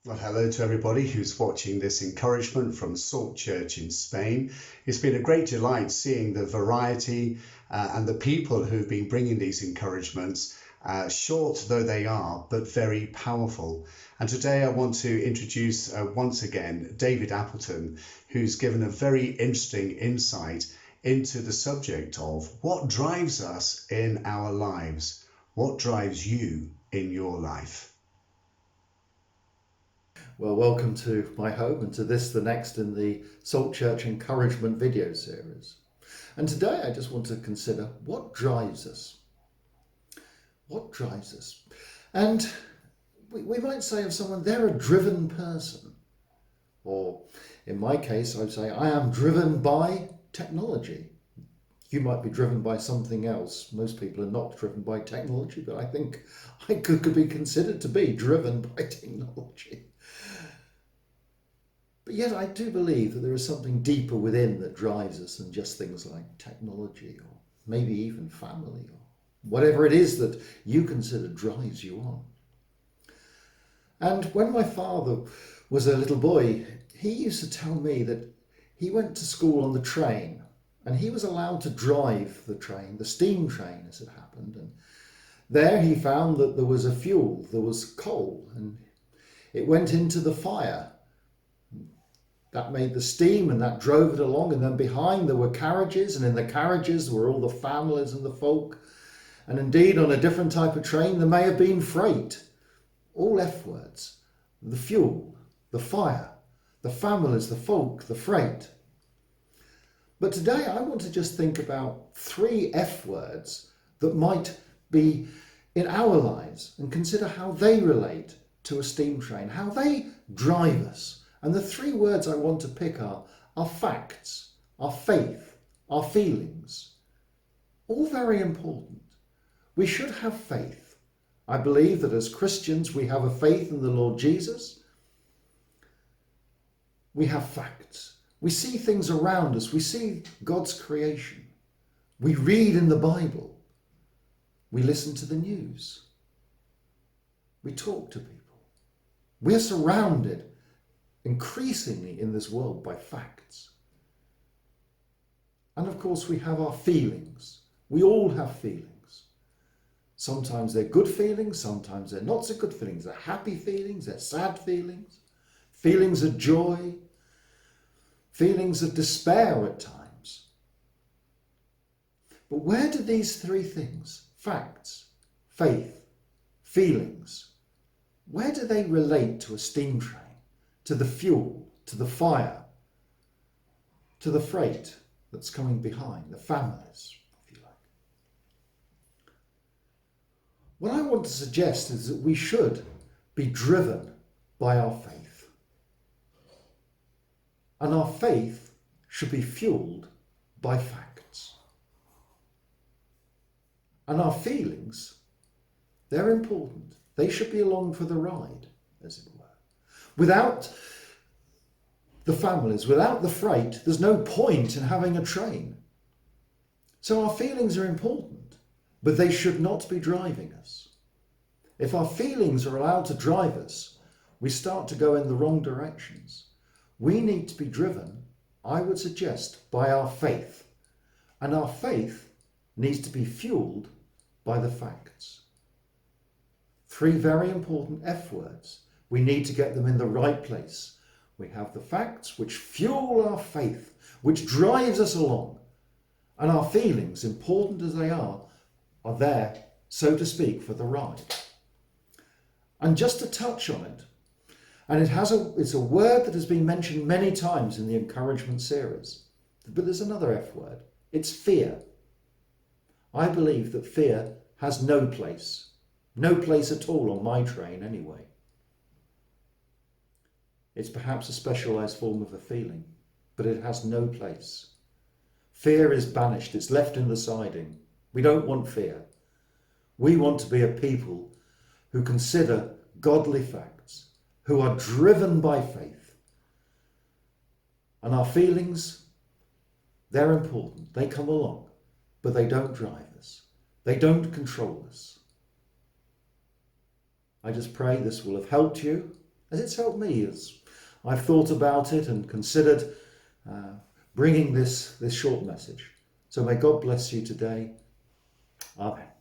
Well, hello to everybody who's watching this encouragement from Salt Church in Spain. It's been a great delight seeing the variety and the people who've been bringing these encouragements, short though they are, but very powerful. And today I want to introduce once again David Appleton, who's given a very interesting insight into the subject of what drives us in our lives. What drives you in your life? Well, welcome to my home and to this, the next in the Salt Church Encouragement video series. And today I just want to consider what drives us. What drives us? And we might say of someone, they're a driven person. Or in my case, I would say, I am driven by technology. You might be driven by something else. Most people are not driven by technology, but I think I could be considered to be driven by technology. But yet I do believe that there is something deeper within that drives us than just things like technology or maybe even family or whatever it is that you consider drives you on. And when my father was a little boy, he used to tell me that he went to school on the train and he was allowed to drive the train, the steam train as it happened. And there he found that there was a fuel, there was coal, and it went into the fire. That made the steam and that drove it along, and then behind there were carriages, and in the carriages were all the families and the folk. And indeed on a different type of train there may have been freight. All F words. The fuel, the fire, the families, the folk, the freight. But today I want to just think about 3 F words that might be in our lives and consider how they relate to a steam train, how they drive us. And the 3 words I want to pick are facts, our faith, our feelings. All very important. We should have faith. I believe that as Christians we have a faith in the Lord Jesus. We have facts. We see things around us. We see God's creation. We read in the Bible. We listen to the news. We talk to people. We are surrounded increasingly in this world by facts. And of course we have our feelings. We all have feelings. Sometimes they're good feelings, sometimes they're not so good feelings. They're happy feelings, they're sad feelings, feelings of joy, feelings of despair at times. But where do these 3 things, facts, faith, feelings, where do they relate to a steam train? To the fuel, to the fire, to the freight that's coming behind, the families, if you like. What I want to suggest is that we should be driven by our faith. And our faith should be fueled by facts. And our feelings, they're important. They should be along for the ride, as it were. Without the families, without the freight, there's no point in having a train. So our feelings are important, but they should not be driving us. If our feelings are allowed to drive us, we start to go in the wrong directions. We need to be driven, I would suggest, by our faith. And our faith needs to be fueled by the facts. 3 very important F words. We need to get them in the right place. We have the facts which fuel our faith, which drives us along. And our feelings, important as they are there, so to speak, for the ride. And just to touch on it, and it's a word that has been mentioned many times in the encouragement series, but there's another F word. It's fear. I believe that fear has no place at all on my train anyway. It's perhaps a specialised form of a feeling, but it has no place. Fear is banished, it's left in the siding. We don't want fear. We want to be a people who consider godly facts, who are driven by faith. And our feelings, they're important, they come along, but they don't drive us. They don't control us. I just pray this will have helped you as it's helped me as I've thought about it and considered bringing this short message. So may God bless you today. Amen.